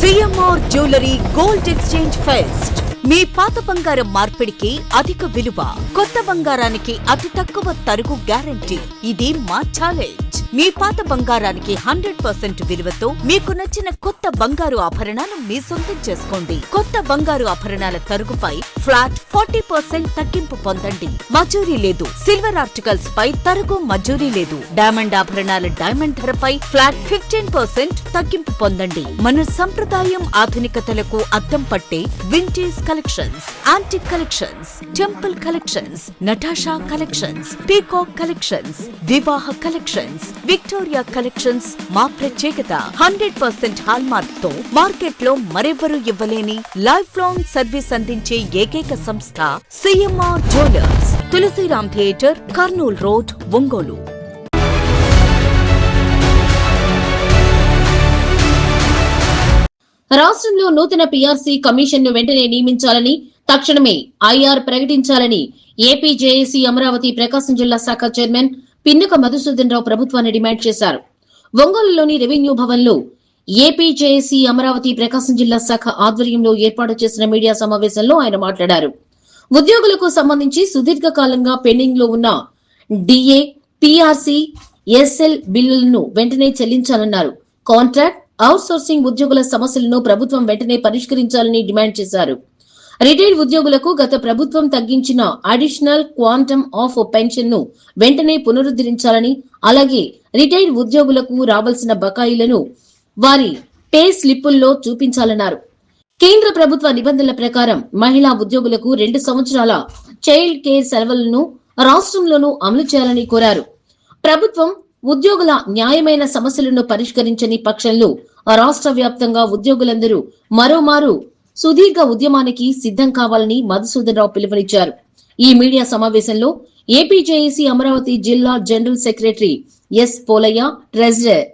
CMR jewellery gold exchange fest. మీ పాత బంగారం మార్పిడికి అధిక విలువ, కొత్త బంగారానికి అతి తక్కువ తరుగు గ్యారంటీ. ఇది మా ఛాలెంజ్. మీ పాత బంగారానికి 100% విలువతో మీకు నచ్చిన కొత్త బంగారు ఆభరణాలు మీ సొంతం చేసుకోండి. కొత్త బంగారు ఆభరణాల తరుగుపై ఫ్లాట్ 40% తగ్గింపు పొందండి. మజూరీ లేదు. సిల్వర్ ఆర్టికల్స్ పై తరుగు మజూరీ లేదు. డైమండ్ ఆభరణాల డైమండ్ ధరపై ఫ్లాట్ 15% తగ్గింపు పొందండి. మన సంప్రదాయం ఆధునికతలకు అద్దం పట్టే vintage collections, antique collections, temple collections, Natasha collections, peacock collections, వివాహ కలెక్షన్స్, విక్టోరియా కలెక్షన్స్ మా ప్రత్యేకత. 100% హాల్మార్క్ తో మార్కెట్ లో మరెవ్వరూ ఇవ్వలేని లైఫ్ లాంగ్ సర్వీస్ అందించే ఏకైక సంస్థ CMR jewellers. Tulsiram theatre, Kurnool road, Ongole. రాష్ట్రంలో నూతన పీఆర్సీ కమిషన్ ను వెంటనే నియమించాలని, తక్షణమే ఐఆర్ ప్రకటించాలని ఏపీ జేఏసీ అమరావతి ప్రకాశం జిల్లా శాఖ చైర్మన్ పిన్నక మధుసూదన్ రావు ప్రభుత్వాన్ని డిమాండ్ చేశారు. ఒంగోలులోని రెవెన్యూ భవన్ లో ఏపీ జేఏసీ అమరావతి ప్రకాశం జిల్లా శాఖ ఆధ్వర్యంలో ఏర్పాటు చేసిన మీడియా సమావేశంలో ఆయన మాట్లాడారు. ఉద్యోగులకు సంబంధించి సుదీర్ఘకాలంగా పెండింగ్ లో ఉన్న డిఏ, పీఆర్సీ, ఎస్ఎల్ బిల్లులను వెంటనే చెల్లించాలన్నారు. కాంట్రాక్ట్, అవుట్ సోర్సింగ్ ఉద్యోగుల సమస్యలను ప్రభుత్వం వెంటనే పరిష్కరించాలని డిమాండ్ చేశారు. రిటైర్డ్ ఉద్యోగులకు గత ప్రభుత్వం తగ్గించిన అడిషనల్ క్వాంటమ్ ఆఫ్ పెన్షన్ ను వెంటనే పునరుద్ధరించాలని, అలాగే రిటైర్డ్ ఉద్యోగులకు రావాల్సిన బకాయిలను వారి పే స్లిప్పుల్లో చూపించాలన్నారు. కేంద్ర ప్రభుత్వ నిబంధనల ప్రకారం మహిళా ఉద్యోగులకు 2 సంవత్సరాల చైల్డ్ కేర్ సెలవులను రాష్ట్రంలోనూ అమలు చేయాలని కోరారు. ప్రభుత్వం ఉద్యోగుల న్యాయమైన సమస్యలను పరిష్కరించని పక్షంలో రాష్ట్ర వ్యాప్తంగా ఉద్యోగులందరూ మరోమారు సుదీర్ఘ ఉద్యమానికి సిద్ధం కావాలని మధుసూదన్ రావు పిలుపునిచ్చారు. ఈ మీడియా సమావేశంలో ఏపీ జేఏసీ అమరావతి జిల్లా general secretary S Polayya, treasurer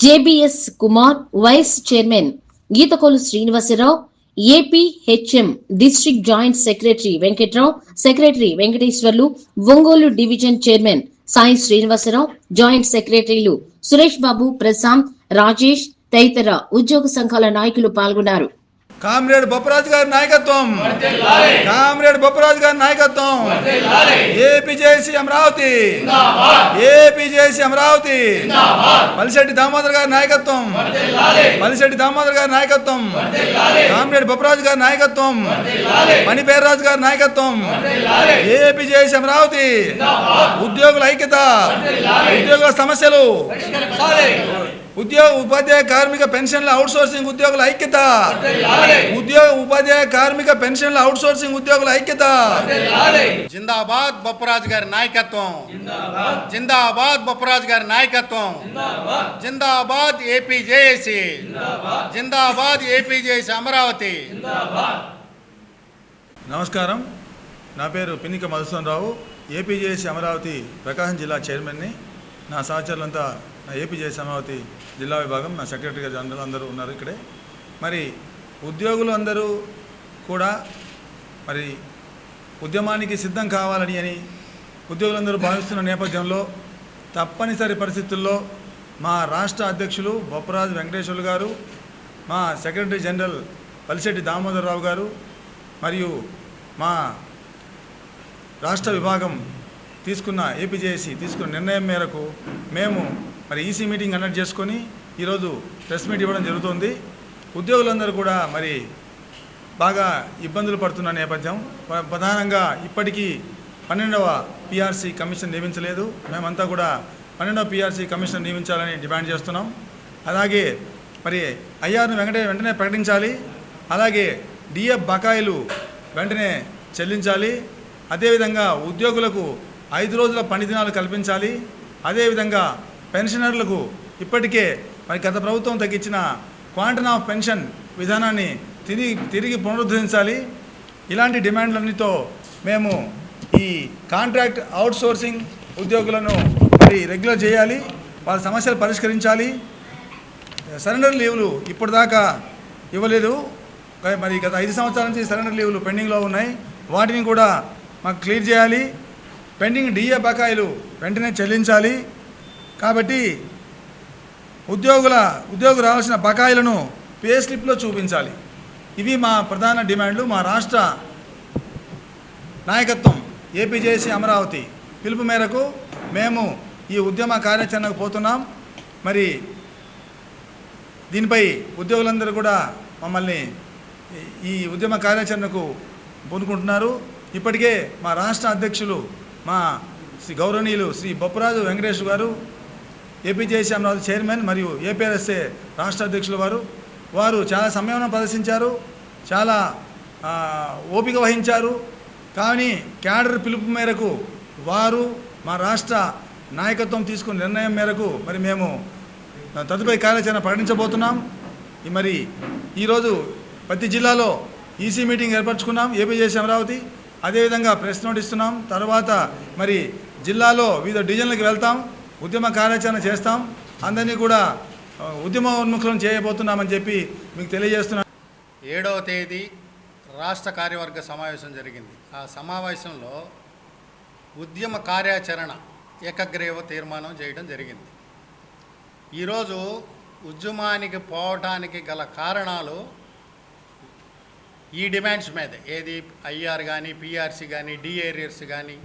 JBS Kumar, vice chairman గీతకోలు Srinivasarao, APHM district joint secretary Venkatrao, secretary Venkateswarlu, Ongole division chairman Sai Srinivasarao, joint సెక్రటరీలు సురేష్ బాబు, ప్రశాంత్, రాజేష్ తదితర ఉద్యోగ సంఘాల నాయకులు పాల్గొన్నారు. కామ్రేడ్ బొప్పరాజు గారి నాయకత్వం, కామ్రేడ్ బొప్పరాజు గారి నాయకత్వం, AP JAC Amaravati, AP JAC Amaravati, Pallisetti Damodar గారి నాయకత్వం, పల్లిశెట్టి దామోదర్ గారి నాయకత్వం, కామ్రేడ్ బొప్పరాజు గారి నాయకత్వం, మణిపేర్రాజు గారి నాయకత్వం, ఏపీ జేఏసీ అమరావతి, ఉద్యోగుల ఐక్యత, ఉద్యోగుల సమస్యలు, ఉద్యోగ ఉపాధ్యాయ కార్మిక పెన్షన్ల అవుట్ సోర్సింగ్ ఉద్యోగుల ఐక్యత, ఉద్యోగ ఉపాధ్యాయ కార్మిక పెన్షన్ల అవుట్ సోర్సింగ్ ఉద్యోగుల ఐక్యత. జిందాబాద్ బొప్పరాజు గారి నాయకత్వం, జిందాబాద్ బొప్పరాజు గారి నాయకత్వం, జిందాబాద్ ఏపీ జేఏసీ, జిందాబాద్ ఏపీ జేఏసీ అమరావతి. నమస్కారం, నా పేరు పిన్నిక మధుసూదన్ రావు, ఏపీ జేఏసీ అమరావతి ప్రకాశం జిల్లా చైర్మన్ని. నా సహచరులంతా నా ఏపీ జేఏసీ అమరావతి జిల్లా విభాగం, నా సెక్రటరీ జనరల్ అందరూ ఉన్నారు ఇక్కడే. మరి ఉద్యోగులు అందరూ కూడా మరి ఉద్యమానికి సిద్ధం కావాలని ఉద్యోగులందరూ భావిస్తున్న నేపథ్యంలో తప్పనిసరి పరిస్థితుల్లో మా రాష్ట్ర అధ్యక్షులు బొప్పరాజు వెంకటేశ్వర్లు గారు, మా సెక్రటరీ జనరల్ పల్లిశెట్టి దామోదర్ రావు గారు మరియు మా రాష్ట్ర విభాగం ఏపీ జేఏసీ తీసుకున్న నిర్ణయం మేరకు మేము మరి ఈసీ మీటింగ్ కండక్ట్ చేసుకొని ఈరోజు ప్రెస్ మీట్ ఇవ్వడం జరుగుతుంది. ఉద్యోగులందరూ కూడా మరి బాగా ఇబ్బందులు పడుతున్న నేపథ్యం, ప్రధానంగా ఇప్పటికీ 12వ పీఆర్సీ కమిషన్ నియమించలేదు. మేమంతా కూడా 12వ పీఆర్సీ కమిషన్ నియమించాలని డిమాండ్ చేస్తున్నాం. అలాగే మరి ఐఆర్ను వెంటనే ప్రకటించాలి. అలాగే డిఎఫ్ బకాయిలు వెంటనే చెల్లించాలి. అదేవిధంగా ఉద్యోగులకు 5 రోజుల పని దినాలు కల్పించాలి. అదేవిధంగా పెన్షనర్లకు ఇప్పటికే మరి గత ప్రభుత్వం తగ్గించిన క్వాంటమ్ ఆఫ్ పెన్షన్ విధానాన్ని తిరిగి పునరుద్ధరించాలి. ఇలాంటి డిమాండ్లన్నిటితో మేము ఈ కాంట్రాక్ట్ అవుట్ సోర్సింగ్ ఉద్యోగులను మరి రెగ్యులర్ చేయాలి, వాళ్ళ సమస్యలు పరిష్కరించాలి. సరెండర్ లీవ్లు ఇప్పటిదాకా ఇవ్వలేదు, మరి గత 5 సంవత్సరాల నుంచి సరెండర్ లీవ్లు పెండింగ్లో ఉన్నాయి, వాటిని కూడా మాకు క్లియర్ చేయాలి. పెండింగ్ డిఏ బకాయిలు వెంటనే చెల్లించాలి. కాబట్టి ఉద్యోగులు రావాల్సిన బకాయిలను పే స్లిప్లో చూపించాలి. ఇవి మా ప్రధాన డిమాండ్లు. మా రాష్ట్ర నాయకత్వం ఏపీజేఏసీ అమరావతి పిలుపు మేరకు మేము ఈ ఉద్యమ కార్యాచరణకు పోతున్నాం. మరి దీనిపై ఉద్యోగులందరూ కూడా మమ్మల్ని ఈ ఉద్యమ కార్యాచరణకు పూనుకుంటున్నారు. ఇప్పటికే మా రాష్ట్ర అధ్యక్షులు మా గౌరవనీయులు శ్రీ బొప్పరాజు వెంకటేష్ గారు, ఏపీజేఏసీ అమరావతి చైర్మన్ మరియు ఏపీఆర్ఎస్ఏ రాష్ట్ర అధ్యక్షులు వారు చాలా సంయమనం ప్రదర్శించారు, చాలా ఓపిక వహించారు. కానీ క్యాడర్ పిలుపు మేరకు వారు మా రాష్ట్ర నాయకత్వం తీసుకున్న నిర్ణయం మేరకు మరి మేము తదుపరి కార్యాచరణ ప్రకటించబోతున్నాం. మరి ఈరోజు ప్రతి జిల్లాలో ఈసీ మీటింగ్ ఏర్పరచుకున్నాం ఏపీజేఏసీ అమరావతి. అదేవిధంగా ప్రెస్ నోట్ ఇస్తున్నాం. తర్వాత మరి జిల్లాలో వివిధ డివిజన్లకు వెళ్తాం, ఉద్యమ కార్యాచరణ చేస్తాం. అందరినీ కూడా ఉద్యమోన్ముఖులను చేయబోతున్నామని చెప్పి మీకు తెలియజేస్తున్నాం. 7వ తేదీ రాష్ట్ర కార్యవర్గ సమావేశం జరిగింది. ఆ సమావేశంలో ఉద్యమ కార్యాచరణ ఏకగ్రీవ తీర్మానం చేయడం జరిగింది. ఈరోజు ఉద్యమానికి పోవటానికి గల కారణాలు ఈ డిమాండ్స్ మీద, ఏది ఐఆర్ కానీ, పిఆర్సీ కానీ, డిఏరియర్స్ కానీ,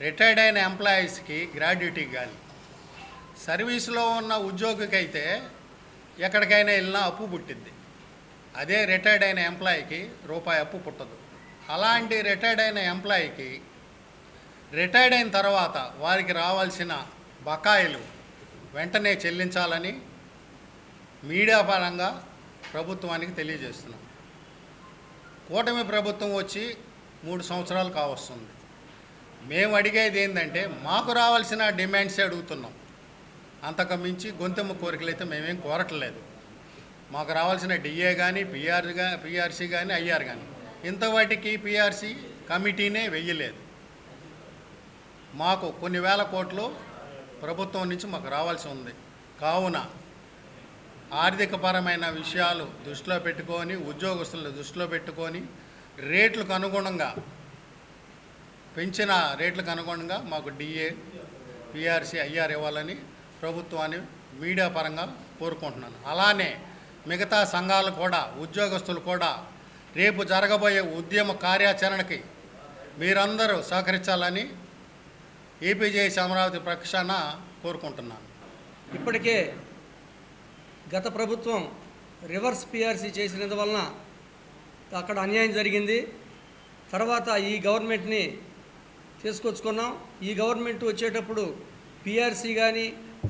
రిటైర్డ్ అయిన ఎంప్లాయీస్కి గ్రాడ్యుటీ కానీ, సర్వీసులో ఉన్న ఉద్యోగికి అయితే ఎక్కడికైనా వెళ్ళినా అప్పు పుట్టింది. అదే రిటైర్డ్ అయిన ఎంప్లాయీకి రూపాయి అప్పు పుట్టదు. అలాంటి రిటైర్డ్ అయిన ఎంప్లాయీకి రిటైర్డ్ అయిన తర్వాత వారికి రావాల్సిన బకాయిలు వెంటనే చెల్లించాలని మీడియా పరంగా ప్రభుత్వానికి తెలియజేస్తున్నాం. కూటమి ప్రభుత్వం వచ్చి 3 సంవత్సరాలు కావస్తుంది. మేము అడిగేది ఏంటంటే మాకు రావాల్సిన డిమాండ్సే అడుగుతున్నాం. అంతకు మించి గొంతెమ్మ కోరికలు అయితే మేమేం కోరట్లేదు. మాకు రావాల్సిన డిఏ కానీ, పిఆర్సీ కానీ, ఐఆర్ కానీ ఇంతవాటికి పిఆర్సీ కమిటీనే వెయ్యలేదు. మాకు కొన్ని వేల కోట్లు ప్రభుత్వం నుంచి మాకు రావాల్సి ఉంది. కావున ఆర్థికపరమైన విషయాలు దృష్టిలో పెట్టుకొని, ఉద్యోగస్తులను దృష్టిలో పెట్టుకొని రేట్లకు అనుగుణంగా, పెంచిన రేట్లకు అనుగుణంగా మాకు డిఏ, పిఆర్సీ, ఐఆర్ ఇవ్వాలని ప్రభుత్వాన్ని మీడియా పరంగా కోరుకుంటున్నాను. అలానే మిగతా సంఘాలు కూడా, ఉద్యోగస్తులు కూడా రేపు జరగబోయే ఉద్యమ కార్యాచరణకి మీరందరూ సహకరించాలని ఏపీజేఏసీ అమరావతి పక్షాన కోరుకుంటున్నాను. ఇప్పటికే గత ప్రభుత్వం రివర్స్ పిఆర్సీ చేసినందువలన అక్కడ అన్యాయం జరిగింది. తర్వాత ఈ గవర్నమెంట్ని తీసుకొచ్చుకున్నాం. ఈ గవర్నమెంట్ వచ్చేటప్పుడు పిఆర్సీ కానీ,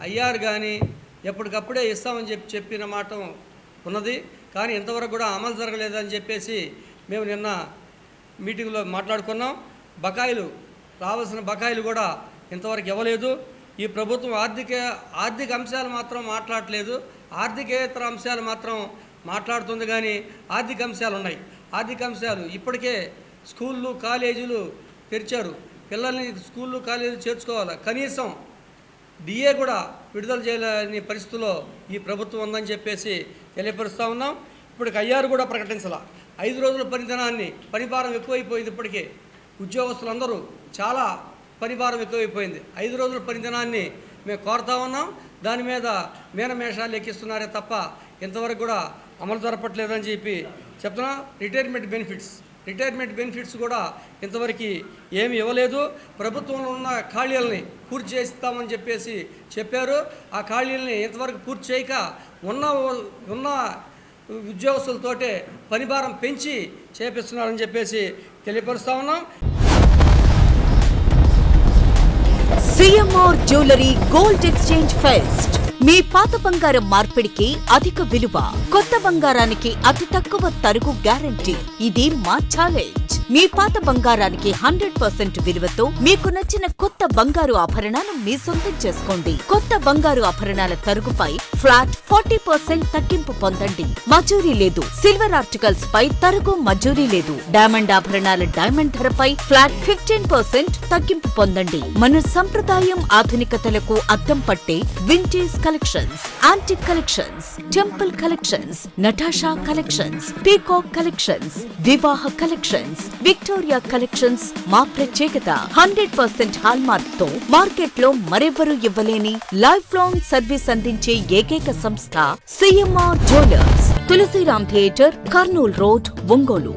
ఐఆర్ కానీ ఎప్పటికప్పుడే ఇస్తామని చెప్పిన మాట ఉన్నది. కానీ ఇంతవరకు కూడా అమలు జరగలేదని చెప్పేసి మేము నిన్న మీటింగ్లో మాట్లాడుకున్నాం. రావాల్సిన బకాయిలు కూడా ఇంతవరకు ఇవ్వలేదు. ఈ ప్రభుత్వం ఆర్థిక అంశాలు మాత్రం మాట్లాడలేదు, ఆర్థికేతర అంశాలు మాత్రం మాట్లాడుతుంది. కానీ ఆర్థిక అంశాలు ఉన్నాయి. ఆర్థిక అంశాలు ఇప్పటికే స్కూళ్ళు, కాలేజీలు తెరిచారు. పిల్లల్ని స్కూళ్ళు, కాలేజీలు చేర్చుకోవాలి. కనీసం డిఏ కూడా విడుదల చేయలేని పరిస్థితుల్లో ఈ ప్రభుత్వం ఉందని చెప్పేసి తెలియపరుస్తూ ఉన్నాం. ఇప్పటికి ఐఆర్ కూడా ప్రకటించాల. 5 రోజుల పనిభారం ఎక్కువైపోయింది. ఇప్పటికే ఉద్యోగస్తులందరూ చాలా పనిభారం ఎక్కువైపోయింది. 5 రోజుల పనిదినాన్ని మేము కోరుతా ఉన్నాం. దాని మీద మీనమేషాలు ఎక్కిస్తున్నారే తప్ప ఇంతవరకు కూడా అమలు జరపట్లేదని చెప్పి చెప్తున్నాం. రిటైర్మెంట్ బెనిఫిట్స్ కూడా ఇంతవరకు ఏమి ఇవ్వలేదు. ప్రభుత్వంలో ఉన్న ఖాళీలని పూర్తి చేస్తామని చెప్పేసి చెప్పారు. ఆ ఖాళీలని ఇంతవరకు పూర్తి చేయక ఉన్న ఉద్యోగస్తులతోటే పనిభారం పెంచి చేపిస్తున్నారని చెప్పేసి తెలియపరుస్తా ఉన్నాం. CMR jewellery gold exchange fest. మీ పాత బంగారం మార్పిడికి అధిక విలువ, కొత్త బంగారానికి అతి తక్కువ తరుగు గ్యారంటీ. ఇది మా ఛాలెంజ్. మీ పాత బంగారానికి 100% విలువతో మీకు నచ్చిన కొత్త బంగారు ఆభరణాలు మీ సొంతం చేసుకోండి. కొత్త బంగారు ఆభరణాల తరుగుపై ఫ్లాట్ 40% తగ్గింపు పొందండి. మజూరీ లేదు. సిల్వర్ ఆర్టికల్స్ పై తరుగు మజూరీ లేదు. డైమండ్ ఆభరణాల డైమండ్ ధరపై ఫ్లాట్ 15% తగ్గింపు పొందండి. మన సంప్రదాయం ఆధునికతలకు అద్దం పట్టే vintage collections, antique collections, temple collections, Natasha collections, peacock collections, వివాహ కలెక్షన్స్, విక్టోరియా కలెక్షన్స్ మా ప్రత్యేకత. 100% హాల్మార్క్ తో మార్కెట్ లో మరెవ్వరూ ఇవ్వలేని లైఫ్ లాంగ్ సర్వీస్ అందించే ఏకైక సంస్థ CMR jewellers. Tulsiram theatre, Kurnool road, Ongole.